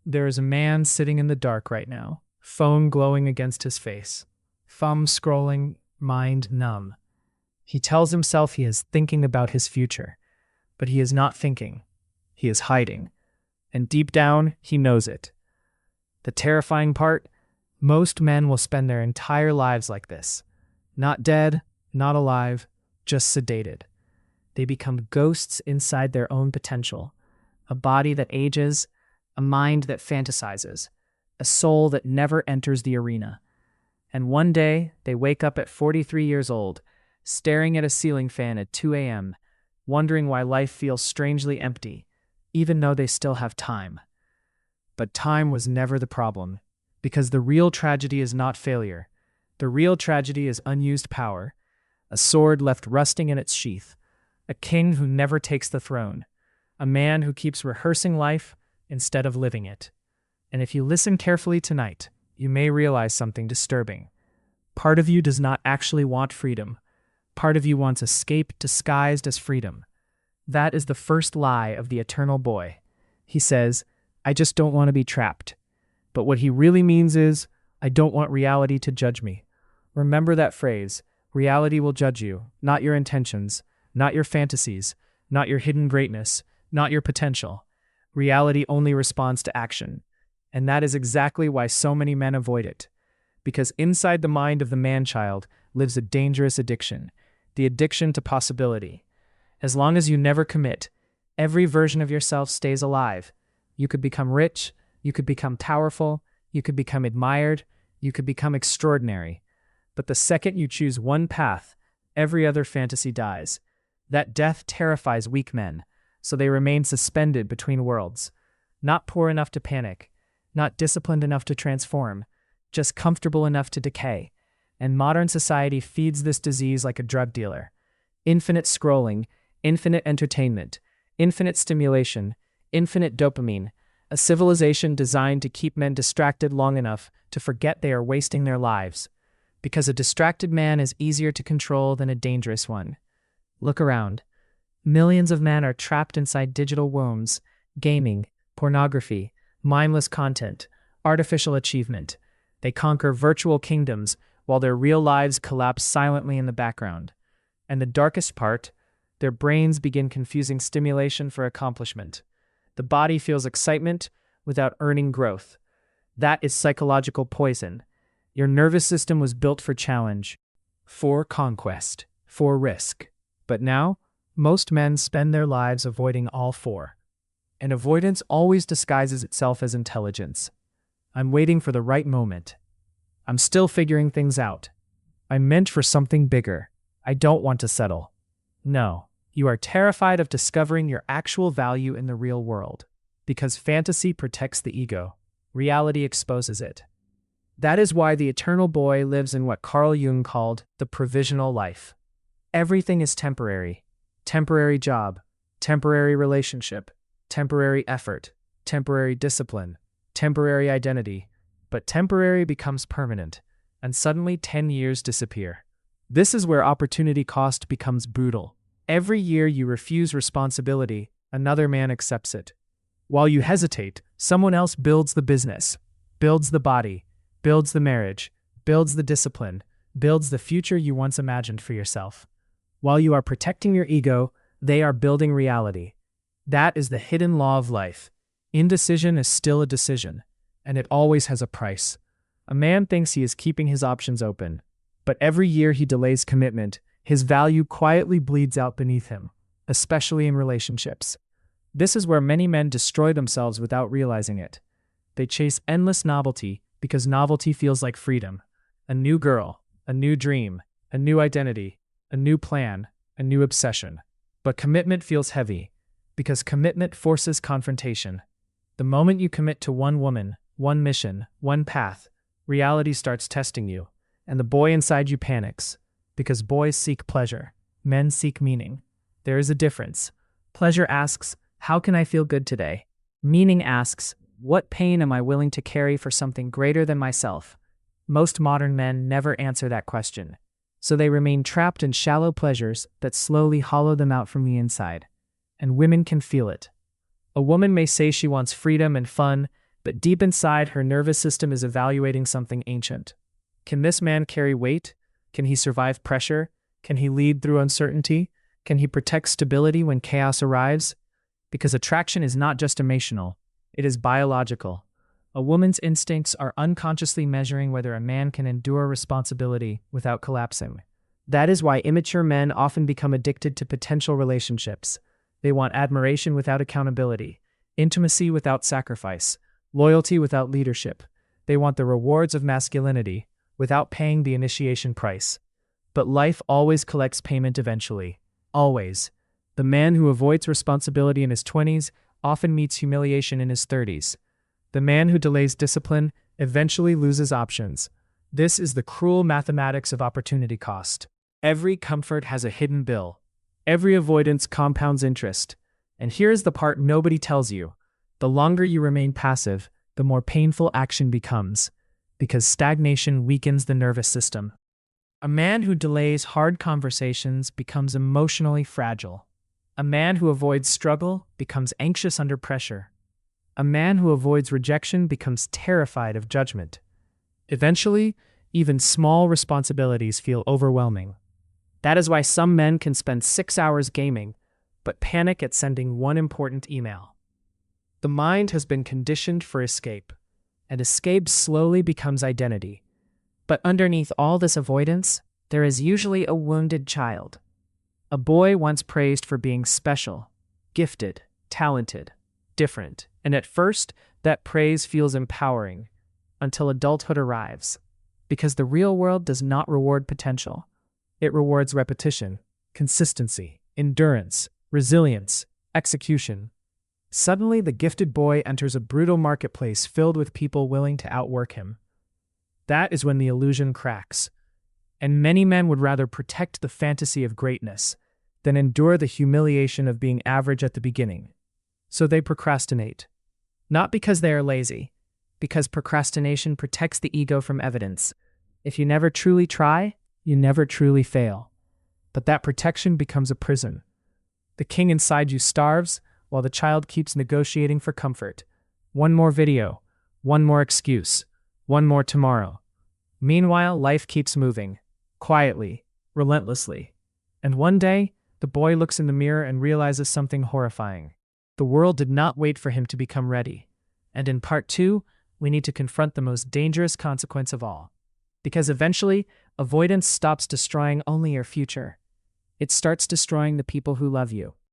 There is a man sitting in the dark right now, phone glowing against his face, thumb scrolling, mind numb. He tells himself he is thinking about his future, but he is not thinking. He is hiding. And deep down, he knows it. The terrifying part? Most men will spend their entire lives like this. Not dead, not alive, just sedated. They become ghosts inside their own potential. A body that ages, a mind that fantasizes, a soul that never enters the arena. And one day, they wake up at 43 years old, staring at a ceiling fan at 2 a.m., wondering why life feels strangely empty, even though they still have time. But time was never the problem, because the real tragedy is not failure. The real tragedy is unused power, a sword left rusting in its sheath, a king who never takes the throne, a man who keeps rehearsing life instead of living it. And if you listen carefully tonight, you may realize something disturbing. Part of you does not actually want freedom. Part of you wants escape disguised as freedom. That is the first lie of the eternal boy. He says, I just don't want to be trapped. But what he really means is, I don't want reality to judge me. Remember that phrase, reality will judge you, not your intentions, not your fantasies, not your hidden greatness, not your potential. Reality only responds to action. And that is exactly why so many men avoid it. Because inside the mind of the man-child lives a dangerous addiction, the addiction to possibility. As long as you never commit, every version of yourself stays alive. You could become rich, you could become powerful, you could become admired, you could become extraordinary. But the second you choose one path, every other fantasy dies. That death terrifies weak men, so they remain suspended between worlds. Not poor enough to panic, not disciplined enough to transform, just comfortable enough to decay. And modern society feeds this disease like a drug dealer. Infinite scrolling, infinite entertainment, infinite stimulation, infinite dopamine, a civilization designed to keep men distracted long enough to forget they are wasting their lives. Because a distracted man is easier to control than a dangerous one. Look around. Millions of men are trapped inside digital wombs, gaming, pornography, mindless content, artificial achievement. They conquer virtual kingdoms while their real lives collapse silently in the background. And the darkest part, their brains begin confusing stimulation for accomplishment. The body feels excitement without earning growth. That is psychological poison. Your nervous system was built for challenge, for conquest, for risk. But now, most men spend their lives avoiding all four. And avoidance always disguises itself as intelligence. I'm waiting for the right moment. I'm still figuring things out. I'm meant for something bigger. I don't want to settle. No, you are terrified of discovering your actual value in the real world. Because fantasy protects the ego. Reality exposes it. That is why the eternal boy lives in what Carl Jung called the provisional life. Everything is temporary. Temporary job, temporary relationship, temporary effort, temporary discipline, temporary identity. But temporary becomes permanent, and suddenly 10 years disappear. This is where opportunity cost becomes brutal. Every year you refuse responsibility, another man accepts it. While you hesitate, someone else builds the business, builds the body, builds the marriage, builds the discipline, builds the future you once imagined for yourself. While you are protecting your ego, they are building reality. That is the hidden law of life. Indecision is still a decision, and it always has a price. A man thinks he is keeping his options open, but every year he delays commitment, his value quietly bleeds out beneath him, especially in relationships. This is where many men destroy themselves without realizing it. They chase endless novelty because novelty feels like freedom. A new girl, a new dream, a new identity, a new plan, a new obsession. But commitment feels heavy, because commitment forces confrontation. The moment you commit to one woman, one mission, one path, reality starts testing you, and the boy inside you panics. Because boys seek pleasure, men seek meaning. There is a difference. Pleasure asks, how can I feel good today? Meaning asks, what pain am I willing to carry for something greater than myself? Most modern men never answer that question. So they remain trapped in shallow pleasures that slowly hollow them out from the inside. And women can feel it. A woman may say she wants freedom and fun, But deep inside, her nervous system is evaluating something ancient. Can this man carry weight? Can he survive pressure? Can he lead through uncertainty? Can he protect stability when chaos arrives? Because attraction is not just emotional, it is biological. A woman's instincts are unconsciously measuring whether a man can endure responsibility without collapsing. That is why immature men often become addicted to potential relationships. They want admiration without accountability, intimacy without sacrifice, loyalty without leadership. They want the rewards of masculinity without paying the initiation price. But life always collects payment eventually. Always. The man who avoids responsibility in his 20s often meets humiliation in his 30s. The man who delays discipline eventually loses options. This is the cruel mathematics of opportunity cost. Every comfort has a hidden bill. Every avoidance compounds interest. And here's the part nobody tells you. The longer you remain passive, the more painful action becomes, because stagnation weakens the nervous system. A man who delays hard conversations becomes emotionally fragile. A man who avoids struggle becomes anxious under pressure. A man who avoids rejection becomes terrified of judgment. Eventually, even small responsibilities feel overwhelming. That is why some men can spend 6 hours gaming, but panic at sending one important email. The mind has been conditioned for escape, and escape slowly becomes identity. But underneath all this avoidance, there is usually a wounded child. A boy once praised for being special, gifted, talented, different, and at first, that praise feels empowering until adulthood arrives. Because the real world does not reward potential. It rewards repetition, consistency, endurance, resilience, execution. Suddenly, the gifted boy enters a brutal marketplace filled with people willing to outwork him. That is when the illusion cracks. And many men would rather protect the fantasy of greatness than endure the humiliation of being average at the beginning. So they procrastinate. Not because they are lazy, because procrastination protects the ego from evidence. If you never truly try, you never truly fail. But that protection becomes a prison. The king inside you starves, while the child keeps negotiating for comfort. One more video, one more excuse, one more tomorrow. Meanwhile, life keeps moving, quietly, relentlessly. And one day, the boy looks in the mirror and realizes something horrifying. The world did not wait for him to become ready. And in part 2, we need to confront the most dangerous consequence of all. Because eventually, avoidance stops destroying only your future. It starts destroying the people who love you.